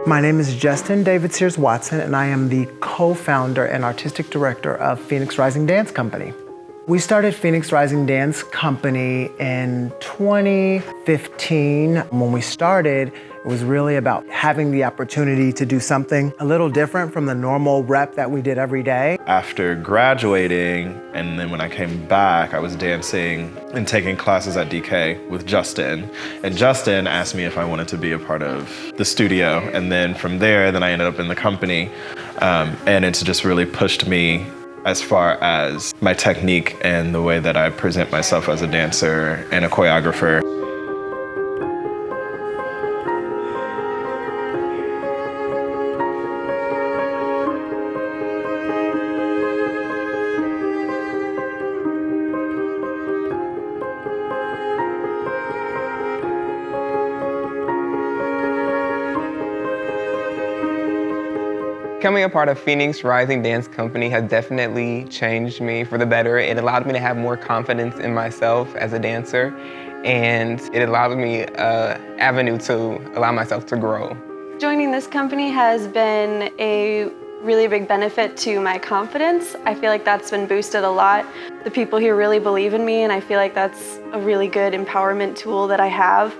My name is Justin David Sears-Watson, and I am the co-founder and artistic director of Phoenix Rising Dance Company. We started Phoenix Rising Dance Company in 2015. When we started, it was really about having the opportunity to do something a little different from the normal rep that we did every day. After graduating, and then when I came back, I was dancing and taking classes at DK with Justin. And Justin asked me if I wanted to be a part of the studio. And then from there, I ended up in the company. And it's just really pushed me as far as my technique and the way that I present myself as a dancer and a choreographer. Becoming a part of Phoenix Rising Dance Company has definitely changed me for the better. It allowed me to have more confidence in myself as a dancer, and it allowed me an avenue to allow myself to grow. Joining this company has been a really big benefit to my confidence. I feel like that's been boosted a lot. The people here really believe in me, and I feel like that's a really good empowerment tool that I have.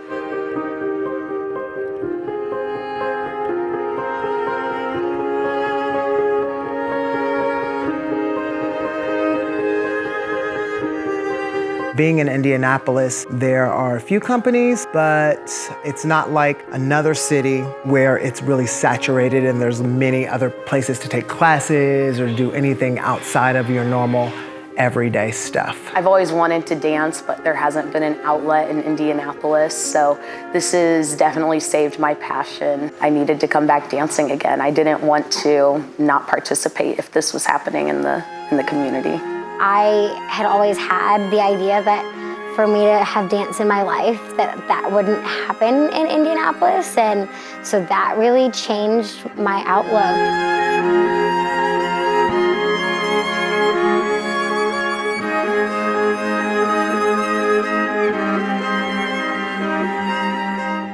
Being in Indianapolis, there are a few companies, but it's not like another city where it's really saturated and there's many other places to take classes or do anything outside of your normal everyday stuff. I've always wanted to dance, but there hasn't been an outlet in Indianapolis, so this has definitely saved my passion. I needed to come back dancing again. I didn't want to not participate if this was happening in the community. I had always had the idea that for me to have dance in my life, that wouldn't happen in Indianapolis, and so that really changed my outlook.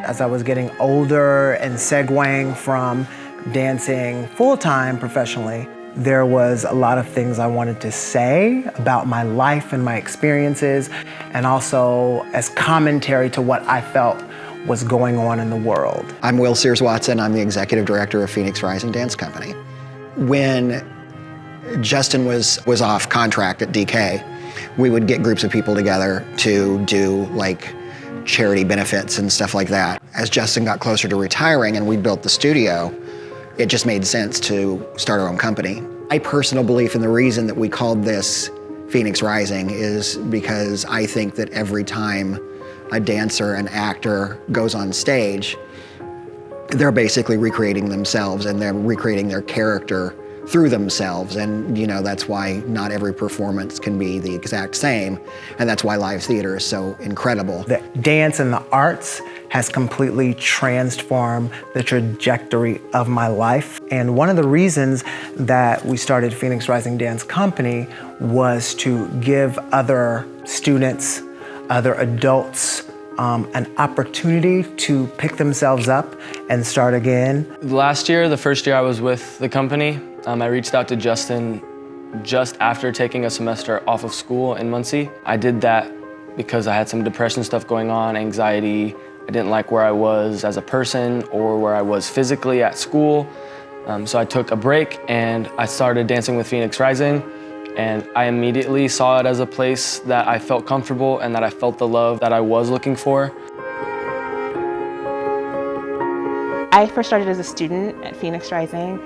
As I was getting older and segueing from dancing full-time professionally, there was a lot of things I wanted to say about my life and my experiences, and also as commentary to what I felt was going on in the world. I'm Will Sears-Watson. I'm the executive director of Phoenix Rising Dance Company. When Justin was off contract at DK, we would get groups of people together to do like charity benefits and stuff like that. As Justin got closer to retiring and we built the studio, it just made sense to start our own company. My personal belief and the reason that we called this Phoenix Rising is because I think that every time a dancer, an actor goes on stage, they're basically recreating themselves and they're recreating their character through themselves. And you know, that's why not every performance can be the exact same. And that's why live theater is so incredible. The dance and the arts has completely transformed the trajectory of my life. And one of the reasons that we started Phoenix Rising Dance Company was to give other students, other adults, an opportunity to pick themselves up and start again. Last year, the first year I was with the company, I reached out to Justin just after taking a semester off of school in Muncie. I did that because I had some depression stuff going on, anxiety. I didn't like where I was as a person or where I was physically at school. So I took a break and I started dancing with Phoenix Rising. And I immediately saw it as a place that I felt comfortable and that I felt the love that I was looking for. I first started as a student at Phoenix Rising,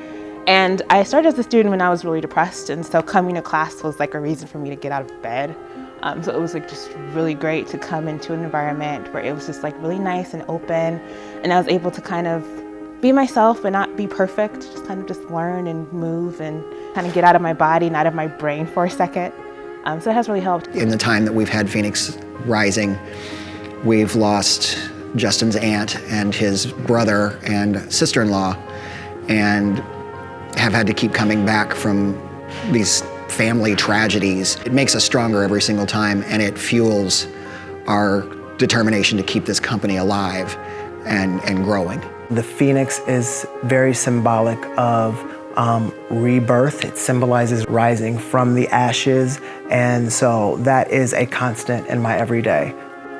and I started as a student when I was really depressed, and so coming to class was like a reason for me to get out of bed. So it was like just really great to come into an environment where it was just like really nice and open, and I was able to kind of be myself and not be perfect, just kind of just learn and move and kind of get out of my body and out of my brain for a second. So it has really helped. In the time that we've had Phoenix Rising, we've lost Justin's aunt and his brother and sister-in-law, and have had to keep coming back from these family tragedies. It makes us stronger every single time, and it fuels our determination to keep this company alive and growing. The Phoenix is very symbolic of rebirth. It symbolizes rising from the ashes, and so that is a constant in my everyday.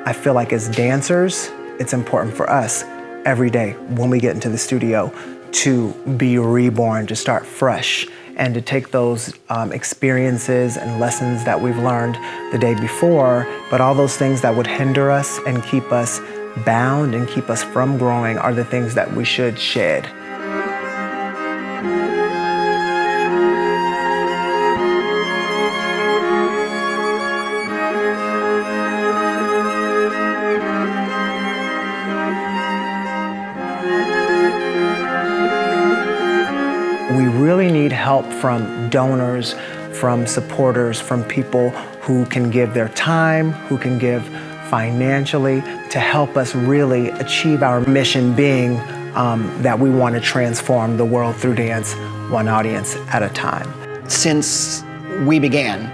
I feel like as dancers, it's important for us every day when we get into the studio to be reborn, to start fresh, and to take those experiences and lessons that we've learned the day before, but all those things that would hinder us and keep us bound and keep us from growing are the things that we should shed. We really need help from donors, from supporters, from people who can give their time, who can give financially to help us really achieve our mission, being that we want to transform the world through dance, one audience at a time. Since we began,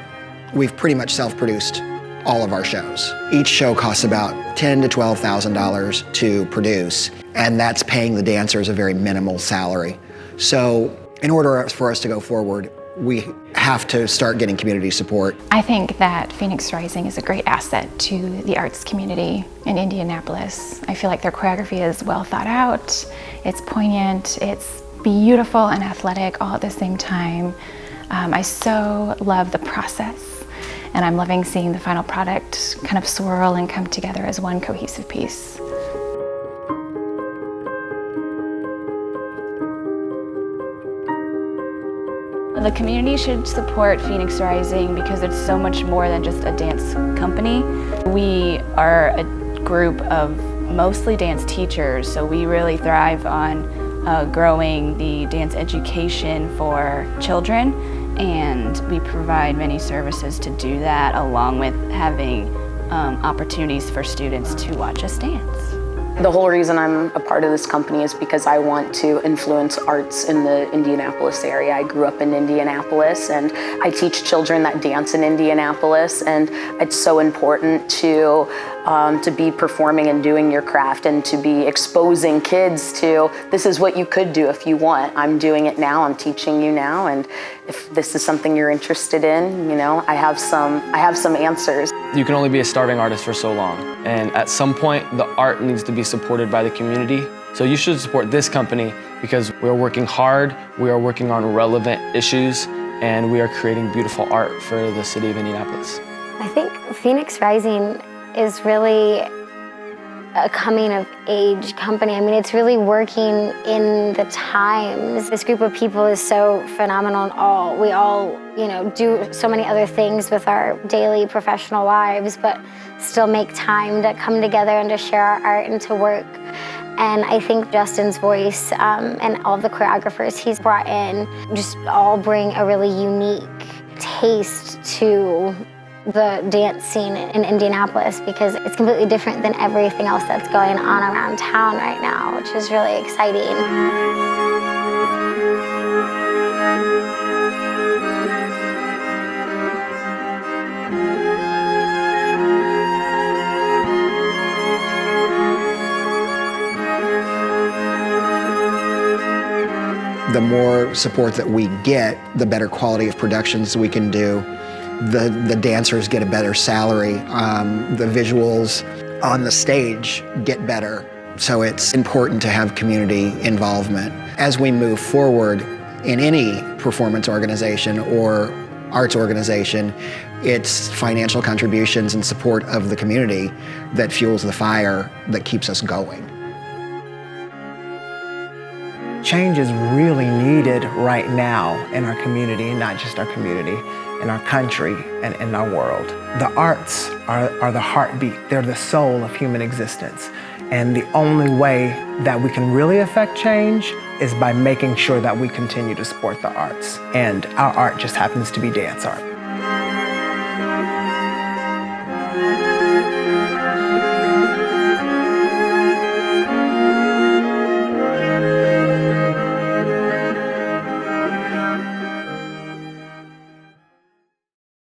we've pretty much self-produced all of our shows. Each show costs about $10,000 to $12,000 to produce, and that's paying the dancers a very minimal salary. So in order for us to go forward, we have to start getting community support. I think that Phoenix Rising is a great asset to the arts community in Indianapolis. I feel like their choreography is well thought out, it's poignant, it's beautiful and athletic all at the same time. I so love the process, and I'm loving seeing the final product kind of swirl and come together as one cohesive piece. The community should support Phoenix Rising because it's so much more than just a dance company. We are a group of mostly dance teachers, so we really thrive on growing the dance education for children, and we provide many services to do that, along with having opportunities for students to watch us dance. The whole reason I'm a part of this company is because I want to influence arts in the Indianapolis area. I grew up in Indianapolis, and I teach children that dance in Indianapolis, and it's so important to be performing and doing your craft, and to be exposing kids to this is what you could do if you want. I'm doing it now, I'm teaching you now, and if this is something you're interested in, you know, I have some answers. You can only be a starving artist for so long, and at some point the art needs to be supported by the community. So you should support this company because we're working hard, we are working on relevant issues, and we are creating beautiful art for the city of Indianapolis. I think Phoenix Rising is really a coming-of-age company. I mean, it's really working in the times. This group of people is so phenomenal, and we all, you know, do so many other things with our daily professional lives, but still make time to come together and to share our art and to work. And I think Justin's voice and all the choreographers he's brought in just all bring a really unique taste to the dance scene in Indianapolis, because it's completely different than everything else that's going on around town right now, which is really exciting. The more support that we get, the better quality of productions we can do. The dancers get a better salary. The visuals on the stage get better. So it's important to have community involvement. As we move forward in any performance organization or arts organization, it's financial contributions and support of the community that fuels the fire that keeps us going. Change is really needed right now in our community, and not just our community, in our country and in our world. The arts are the heartbeat. They're the soul of human existence. And the only way that we can really affect change is by making sure that we continue to support the arts. And our art just happens to be dance art.